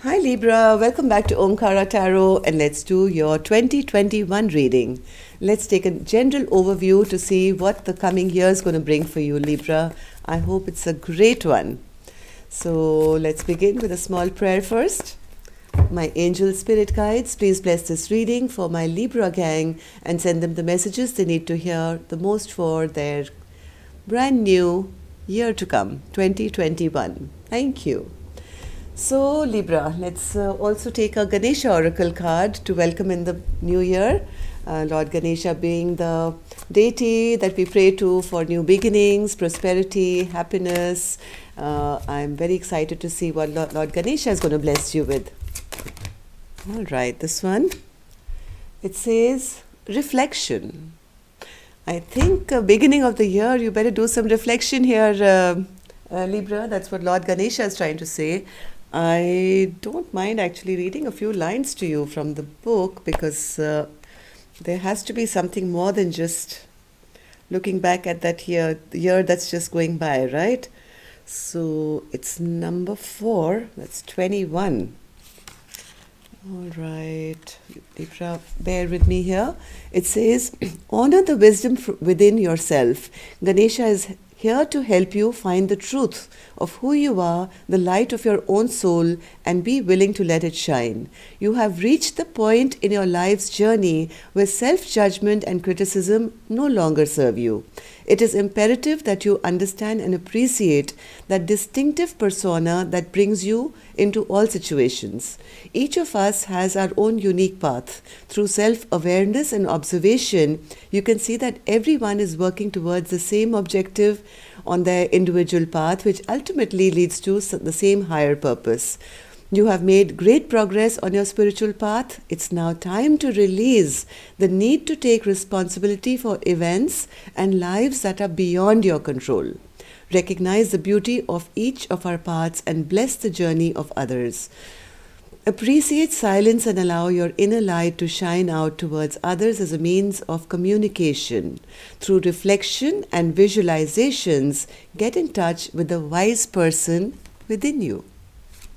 Hi Libra, welcome back to Omkara Tarot and let's do your 2021 reading. Let's take a general overview to see what the coming year is going to bring for you, Libra. I hope it's a great one. So let's begin with a small prayer first. My angel spirit guides, please bless this reading for my Libra gang and send them the messages they need to hear the most for their brand new year to come, 2021. Thank you. So Libra, let's also take a Ganesha Oracle card to welcome in the new year. Lord Ganesha being the deity that we pray to for new beginnings, prosperity, happiness. I'm very excited to see what Lord Ganesha is going to bless you with. All right, this one. It says reflection. I think beginning of the year, you better do some reflection here, Libra. That's what Lord Ganesha is trying to say. I don't mind actually reading a few lines to you from the book because there has to be something more than just looking back at that year that's just going by, right? So it's number 4, that's 21. All right, Libra, bear with me here. It says, honor the wisdom within yourself. Ganesha is here to help you find the truth of who you are, the light of your own soul, and be willing to let it shine. You have reached the point in your life's journey where self-judgment and criticism no longer serve you. It is imperative that you understand and appreciate that distinctive persona that brings you into all situations. Each of us has our own unique path. Through self-awareness and observation, you can see that everyone is working towards the same objective on their individual path, which ultimately leads to the same higher purpose. You have made great progress on your spiritual path. It's now time to release the need to take responsibility for events and lives that are beyond your control. Recognize the beauty of each of our paths and bless the journey of others. Appreciate silence and allow your inner light to shine out towards others as a means of communication. Through reflection and visualizations, get in touch with the wise person within you.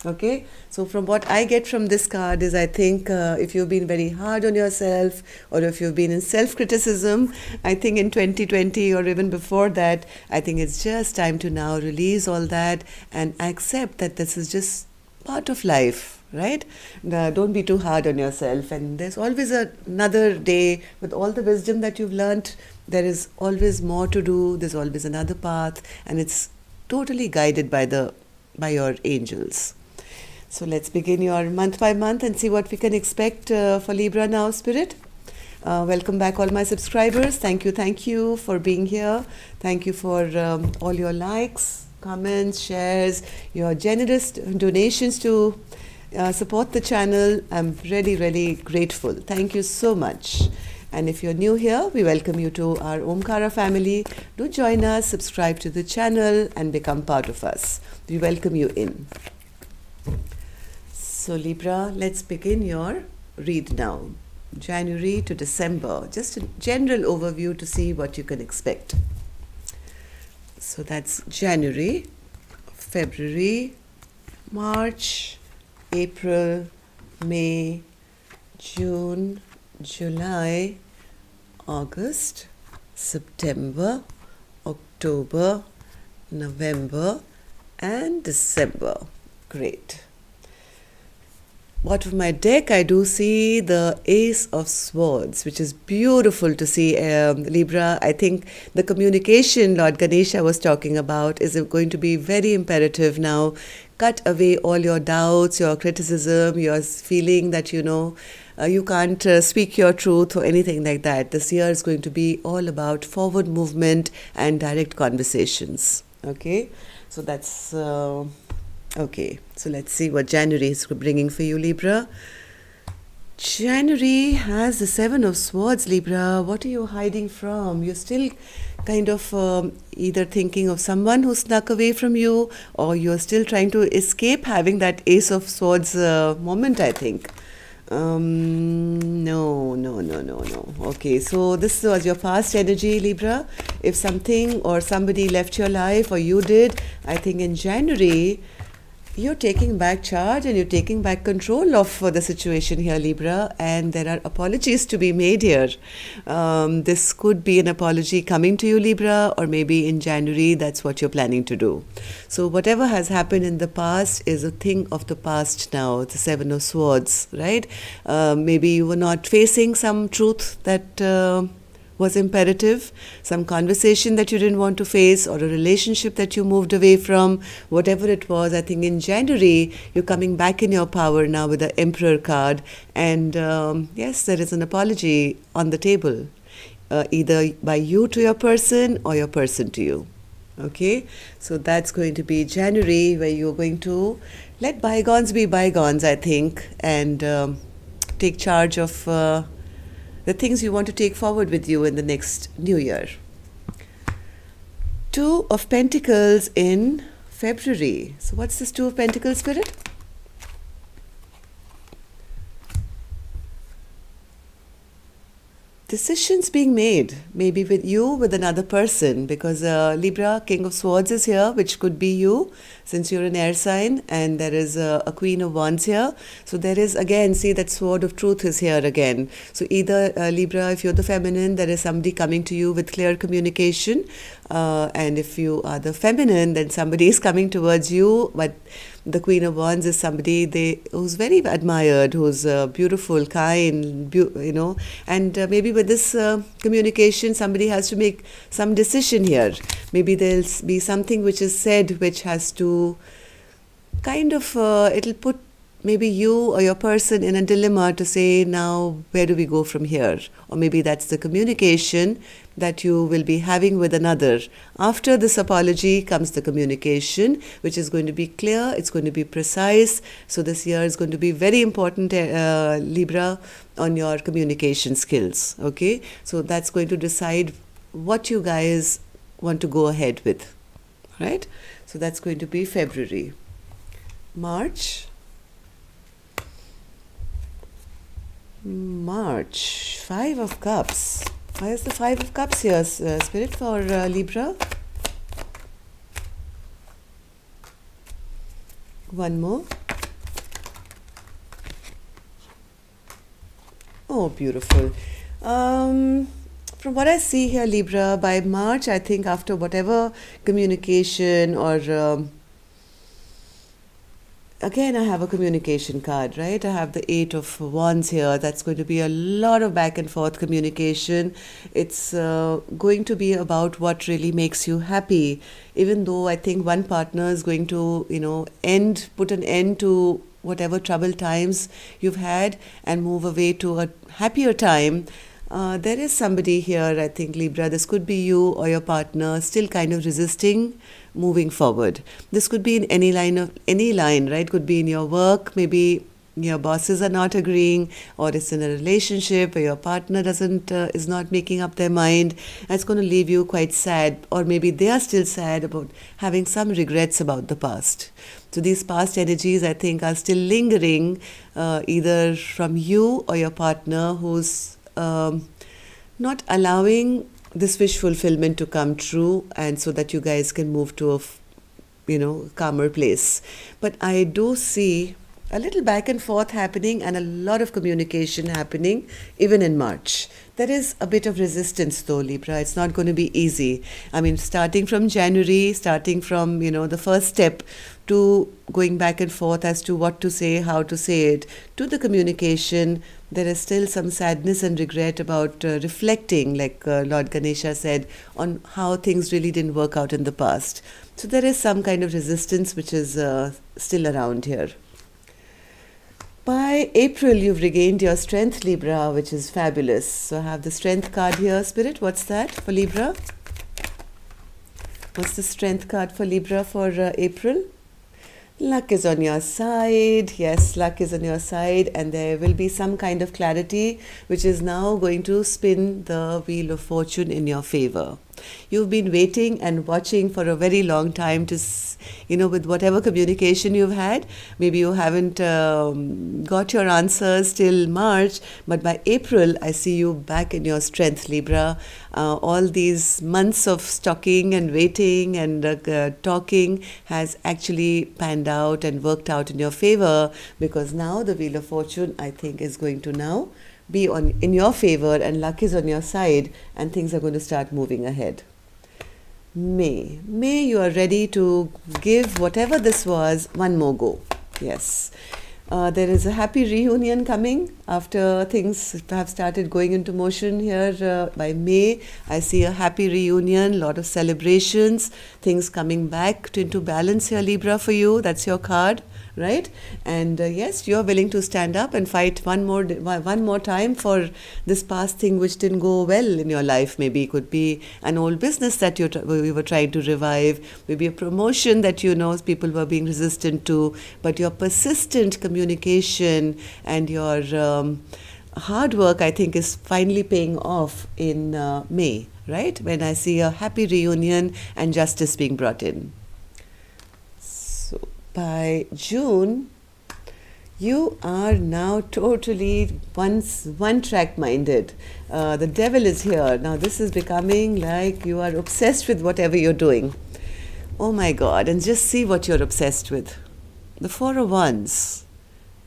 Okay, so from what I get from this card is I think if you've been very hard on yourself or if you've been in self-criticism, I think in 2020 or even before that, I think it's just time to now release all that and accept that this is just part of life, right? Don't be too hard on yourself, and there's always another day with all the wisdom that you've learned. There is always more to do. There's always another path, and it's totally guided by your angels. So let's begin your month by month and see what we can expect for Libra now, Spirit. Welcome back all my subscribers. Thank you for being here. Thank you for all your likes, comments, shares, your generous donations to support the channel. I'm really grateful. Thank you so much. And if you're new here, we welcome you to our Omkara family. Do join us, subscribe to the channel and become part of us. We welcome you in. So Libra, let's begin your read now. January to December, just a general overview to see what you can expect. So that's January, February, March, April, May, June, July, August, September, October, November, and December. Great. Bottom of my deck, I do see the Ace of Swords, which is beautiful to see, Libra. I think the communication Lord Ganesha was talking about is going to be very imperative now. Cut away all your doubts, your criticism, your feeling that, you can't speak your truth or anything like that. This year is going to be all about forward movement and direct conversations. Okay, so that's... Okay, so let's see what January is bringing for you, Libra. January has the 7 of Swords, Libra. What are you hiding from? You're still kind of either thinking of someone who snuck away from you, or you're still trying to escape having that Ace of Swords moment, I think. No. Okay, so this was your past energy, Libra. If something or somebody left your life or you did, I think in January, You're taking back charge and you're taking back control of the situation here, Libra, and there are apologies to be made here. This could be an apology coming to you, Libra, or maybe in January that's what you're planning to do. So whatever has happened in the past is a thing of the past now, the Seven of Swords, right? Maybe you were not facing some truth that was imperative, some conversation that you didn't want to face, or a relationship that you moved away from, whatever it was. I think in January, you're coming back in your power now with the Emperor card. And yes, there is an apology on the table, either by you to your person or your person to you. Okay, so that's going to be January, where you're going to let bygones be bygones, I think, and take charge of the things you want to take forward with you in the next new year. Two of Pentacles in February. So what's this Two of Pentacles, Spirit? Decisions being made, maybe with you, with another person, because Libra, King of Swords is here, which could be you, since you're an air sign, and there is a Queen of Wands here. So there is, again, see that Sword of Truth is here again. So either Libra, if you're the feminine, there is somebody coming to you with clear communication, and if you are the feminine, then somebody is coming towards you, but the Queen of Wands is somebody who's very admired, who's beautiful, kind, and maybe with this communication, somebody has to make some decision here. Maybe there'll be something which is said which has to kind of, it'll put maybe you or your person in a dilemma to say, now, where do we go from here? Or maybe that's the communication that you will be having with another. After this apology comes the communication, which is going to be clear, it's going to be precise. So this year is going to be very important, Libra, on your communication skills. Okay, so that's going to decide what you guys want to go ahead with, right? So that's going to be February. March. Five of Cups. Why is the Five of Cups here, Spirit, for Libra? One more. Oh, beautiful. From what I see here, Libra, by March, I think after whatever communication or again, I have a communication card, right? I have the Eight of Wands here. That's going to be a lot of back and forth communication. It's going to be about what really makes you happy. Even though I think one partner is going to, put an end to whatever troubled times you've had and move away to a happier time. There is somebody here, I think, Libra, this could be you or your partner, still kind of resisting moving forward. This could be in any line, right? Could be in your work, maybe your bosses are not agreeing, or it's in a relationship where your partner is not making up their mind. It's going to leave you quite sad, or maybe they are still sad about having some regrets about the past. So these past energies, I think, are still lingering, either from you or your partner, who's not allowing this wish fulfillment to come true, and so that you guys can move to a calmer place. But I do see a little back and forth happening and a lot of communication happening even in March. There is a bit of resistance though, Libra. It's not going to be easy. I mean, starting from January, starting from, the first step to going back and forth as to what to say, how to say it, to the communication, there is still some sadness and regret about reflecting, like Lord Ganesha said, on how things really didn't work out in the past. So there is some kind of resistance which is still around here. By April, you've regained your strength, Libra, which is fabulous. So I have the strength card here, Spirit. What's that for Libra? What's the strength card for Libra for April? Luck is on your side. Yes, luck is on your side, and there will be some kind of clarity which is now going to spin the wheel of fortune in your favor. You've been waiting and watching for a very long time to, with whatever communication you've had. Maybe you haven't got your answers till March, but by April, I see you back in your strength, Libra. All these months of stalking and waiting and talking has actually panned out and worked out in your favor, because now the Wheel of Fortune, I think, is going to now be in your favor, and luck is on your side, and things are going to start moving ahead. May, you are ready to give whatever this was one more go. Yes. There is a happy reunion coming after things have started going into motion here. By May, I see a happy reunion, a lot of celebrations, things coming back into balance here, Libra, for you. That's your card, right? And yes, you're willing to stand up and fight one more time for this past thing which didn't go well in your life. Maybe it could be an old business that we were trying to revive, maybe a promotion that people were being resistant to, but your persistent communication and your hard work, I think, is finally paying off in May, right? When I see a happy reunion and justice being brought in. By June, you are now totally one-track minded. The devil is here. Now this is becoming like you are obsessed with whatever you're doing. Oh my God, and just see what you're obsessed with. The Four of Wands.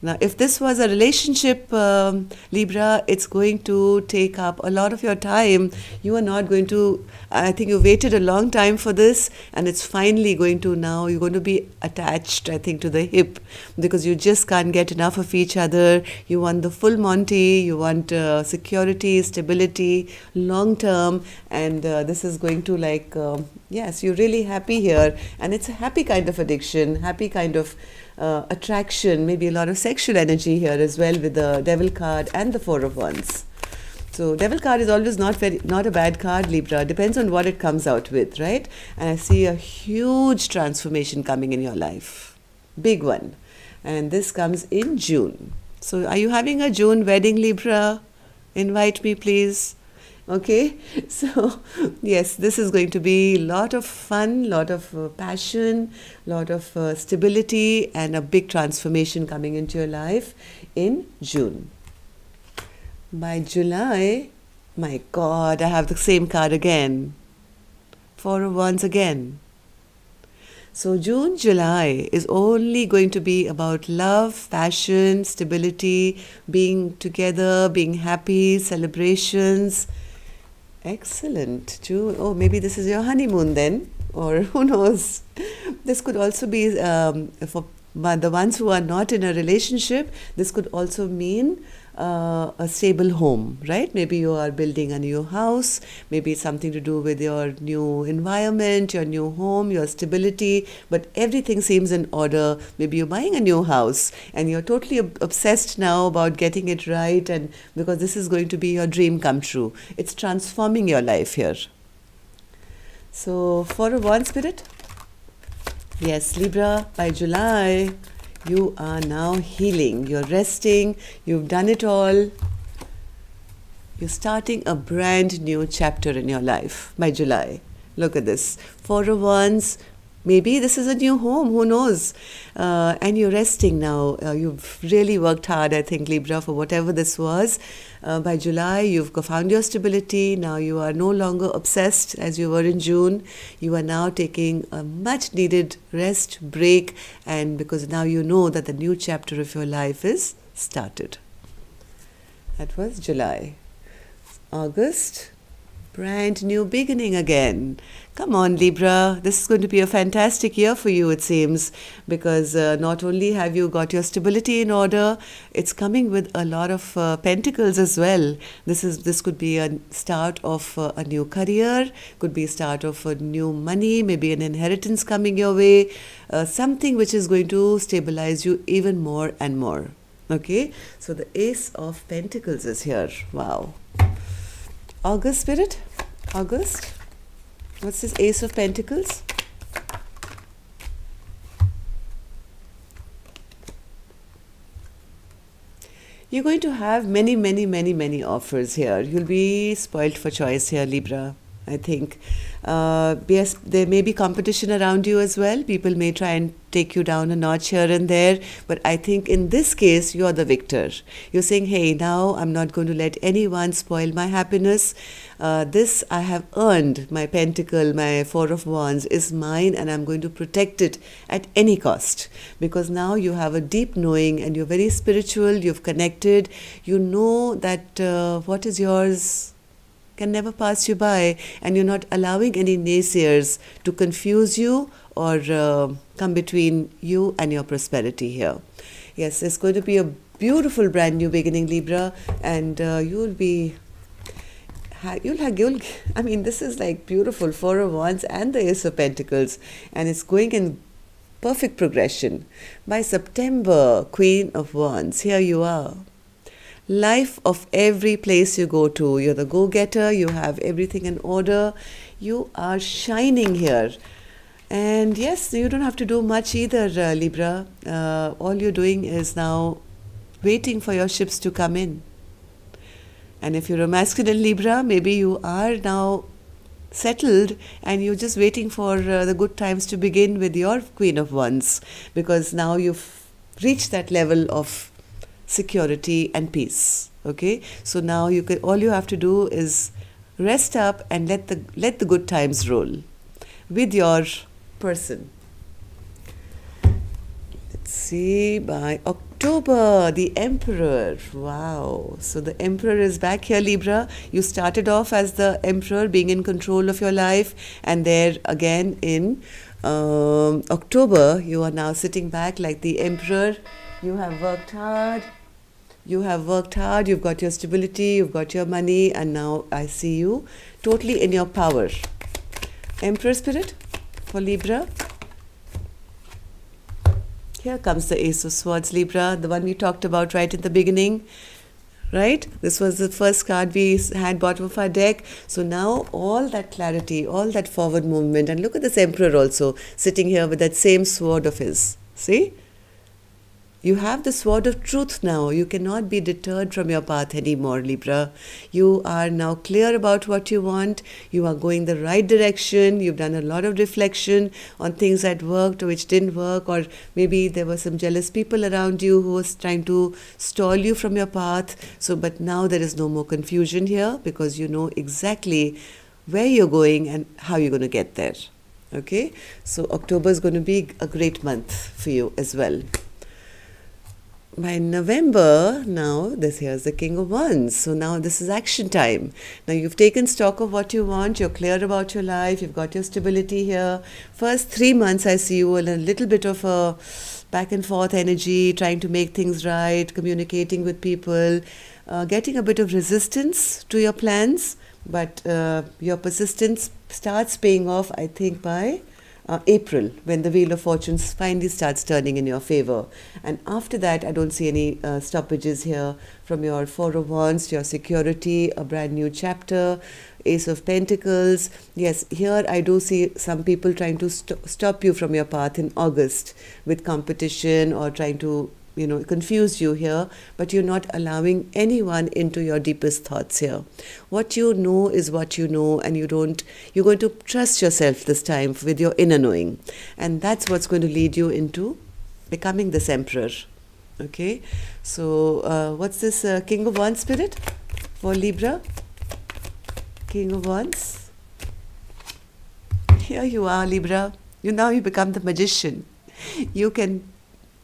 Now, if this was a relationship, Libra, it's going to take up a lot of your time. You are not going to, I think you waited a long time for this, and it's finally going to now, you're going to be attached, I think, to the hip, because you just can't get enough of each other. You want the full Monty, you want security, stability, long term, and this is going to yes, you're really happy here, and it's a happy kind of addiction, happy kind of attraction, maybe a lot of sexual energy here as well with the Devil card and the Four of Wands. So Devil card is always not a bad card, Libra. Depends on what it comes out with, right? And I see a huge transformation coming in your life. Big one. And this comes in June. So are you having a June wedding, Libra? Invite me, please. Okay, so yes, this is going to be a lot of fun, lot of passion, lot of stability, and a big transformation coming into your life in June. By July, my God, I have the same card again. Four of Wands again. So June, July is only going to be about love, passion, stability, being together, being happy, celebrations. Excellent. June. Oh, maybe this is your honeymoon then, or who knows. This could also be for the ones who are not in a relationship. This could also mean a stable home, right? Maybe you are building a new house. Maybe it's something to do with your new environment, your new home, your stability, but everything seems in order. Maybe you're buying a new house and you're totally obsessed now about getting it right, and because this is going to be your dream come true. It's transforming your life here. So Four of Wands, Spirit. Yes, Libra, by July, you are now healing, you're resting, you've done it all. You're starting a brand new chapter in your life by July. Look at this. Four of Wands, maybe this is a new home, who knows? And you're resting now. You've really worked hard, I think, Libra, for whatever this was. By July, you've found your stability. Now you are no longer obsessed as you were in June. You are now taking a much needed rest, break, and because now you know that the new chapter of your life is started. That was July. August, brand new beginning again. Come on, Libra, this is going to be a fantastic year for you, it seems, because not only have you got your stability in order, it's coming with a lot of pentacles as well. This could be a start of a new career, could be a start of a new money, maybe an inheritance coming your way, something which is going to stabilize you even more and more. Okay, so the Ace of Pentacles is here. Wow. August, Spirit? August? What's this Ace of Pentacles? You're going to have many offers here. You'll be spoiled for choice here, Libra. I think. Yes, there may be competition around you as well. People may try and take you down a notch here and there. But I think in this case, you're the victor. You're saying, hey, now I'm not going to let anyone spoil my happiness. This I have earned. My pentacle, my four of wands is mine, and I'm going to protect it at any cost. Because now you have a deep knowing and you're very spiritual. You've connected. You know that what is yours can never pass you by, and you're not allowing any naysayers to confuse you or come between you and your prosperity here. Yes, it's going to be a beautiful brand new beginning, Libra, and you'll I mean, this is like beautiful, Four of Wands and the Ace of Pentacles, and it's going in perfect progression. By September, Queen of Wands, here you are. Life of every place you go to. You're the go-getter. You have everything in order. You are shining here. And yes, you don't have to do much either, Libra. All you're doing is now waiting for your ships to come in. And if you're a masculine Libra, maybe you are now settled and you're just waiting for the good times to begin with your Queen of Wands, because now you've reached that level of security and peace. Okay, so now all you have to do is rest up and let the good times roll with your person. Let's see, by October, the Emperor. Wow, so the Emperor is back here, Libra. You started off as the Emperor, being in control of your life, and there again in October you are now sitting back like the Emperor. You have worked hard. You've got your stability, you've got your money, and now I see you totally in your power. Emperor spirit for Libra. Here comes the Ace of Swords, Libra, the one we talked about right in the beginning. Right? This was the first card we had bottom of our deck. So now all that clarity, all that forward movement, and look at this Emperor also sitting here with that same sword of his. See? You have the sword of truth now. You cannot be deterred from your path anymore, Libra. You are now clear about what you want. You are going the right direction. You've done a lot of reflection on things that worked or which didn't work, or maybe there were some jealous people around you who was trying to stall you from your path. So, but now there is no more confusion here, because you know exactly where you're going and how you're going to get there. Okay, so October is going to be a great month for you as well. By November, now here's the King of Wands. So now this is action time. Now you've taken stock of what you want. You're clear about your life. You've got your stability here. First 3 months, I see you in a little bit of a back and forth energy, trying to make things right, communicating with people, getting a bit of resistance to your plans. But your persistence starts paying off, I think, by April, when the Wheel of Fortune finally starts turning in your favor. And after that, I don't see any stoppages here. From your Four of Wands, your security, a brand new chapter, Ace of Pentacles. Yes, here I do see some people trying to stop you from your path in August with competition, or trying to confuse you here, but you're not allowing anyone into your deepest thoughts here. What you know is what you know, and you're going to trust yourself this time with your inner knowing. And that's what's going to lead you into becoming this Emperor. Okay, so what's this King of Wands spirit for Libra? King of Wands. Here you are, Libra. You become the magician.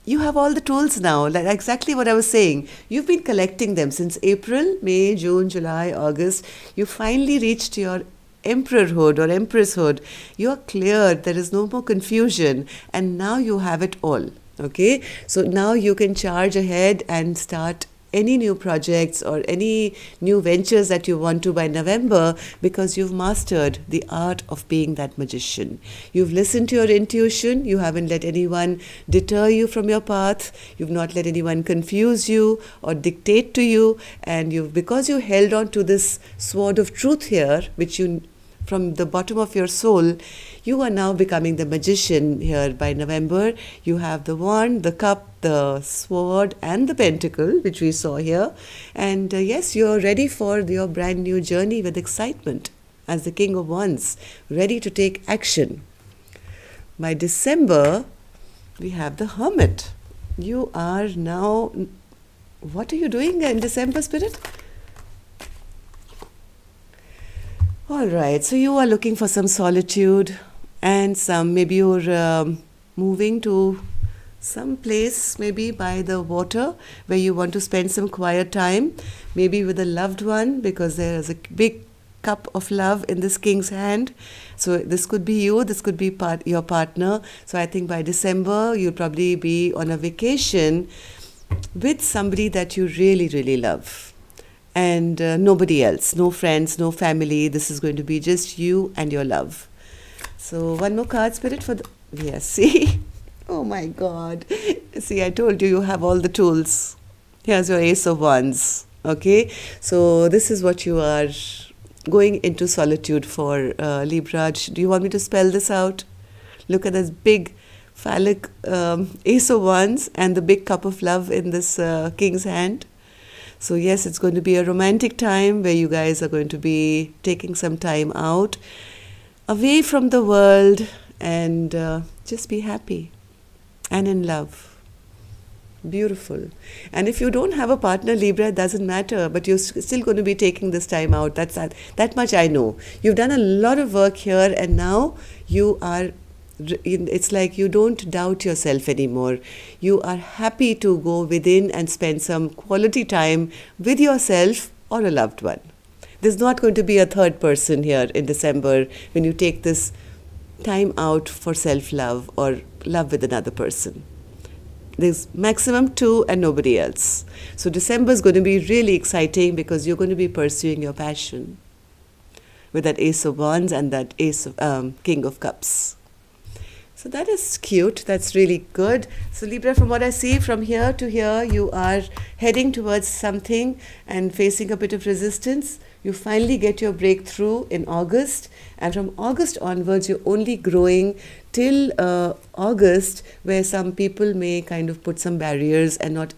You have all the tools now, like exactly what I was saying. You've been collecting them since April, May, June, July, August. You finally reached your emperorhood or empresshood. You are clear, there is no more confusion, and now you have it all. Okay, so now you can charge ahead and start any new projects or any new ventures that you want to by November, because you've mastered the art of being that magician. You've listened to your intuition. You haven't let anyone deter you from your path. You've not let anyone confuse you or dictate to you. And because you held on to this sword of truth here, which you, from the bottom of your soul, you are now becoming the magician here by November. You have the wand, the cup, the sword, and the pentacle, which we saw here. And yes, you're ready for your brand new journey with excitement. as the King of Wands, ready to take action. By December, we have the Hermit. You are now, what are you doing in December, Spirit? All right, so you are looking for some solitude and maybe you're moving to some place, maybe by the water, where you want to spend some quiet time, maybe with a loved one, because there is a big cup of love in this king's hand. So this could be you, this could be your partner. So I think by December, you'll probably be on a vacation with somebody that you really, really love. And nobody else, no friends, no family. This is going to be just you and your love. So one more card, Spirit, for the... Yes, see? Oh my God. See, I told you, you have all the tools. Here's your Ace of Wands. Okay? So this is what you are going into solitude for, Libra. Do you want me to spell this out? Look at this big phallic Ace of Wands and the big cup of love in this king's hand. So yes, it's going to be a romantic time where you guys are going to be taking some time out, away from the world, and just be happy and in love. Beautiful. And if you don't have a partner, Libra, it doesn't matter, but you're still going to be taking this time out. That much I know. You've done a lot of work here, and now you are... It's like you don't doubt yourself anymore. You are happy to go within and spend some quality time with yourself or a loved one. There's not going to be a third person here in December when you take this time out for self-love or love with another person. There's maximum 2 and nobody else. So December is going to be really exciting because you're going to be pursuing your passion with that Ace of Wands and that King of Cups. So that is cute. That's really good. So Libra, from what I see from here to here, you are heading towards something and facing a bit of resistance. You finally get your breakthrough in August. And from August onwards, you're only growing till August, where some people may kind of put some barriers and not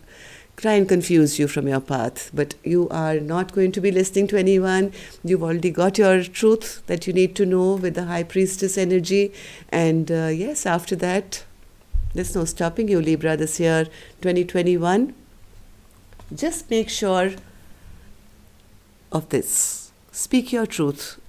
try and confuse you from your path. But you are not going to be listening to anyone. You've already got your truth that you need to know with the High Priestess energy. And yes, after that, there's no stopping you, Libra, this year, 2021. Just make sure of this. Speak your truth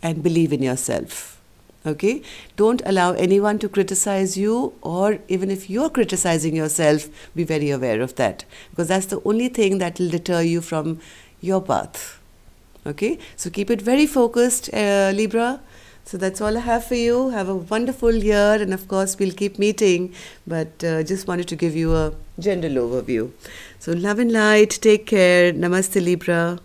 and believe in yourself. Okay? Don't allow anyone to criticize you, or even if you're criticizing yourself, be very aware of that, because that's the only thing that will deter you from your path. Okay? So keep it very focused, Libra. So that's all I have for you. Have a wonderful year, and of course we'll keep meeting, but just wanted to give you a general overview. So love and light. Take care. Namaste, Libra.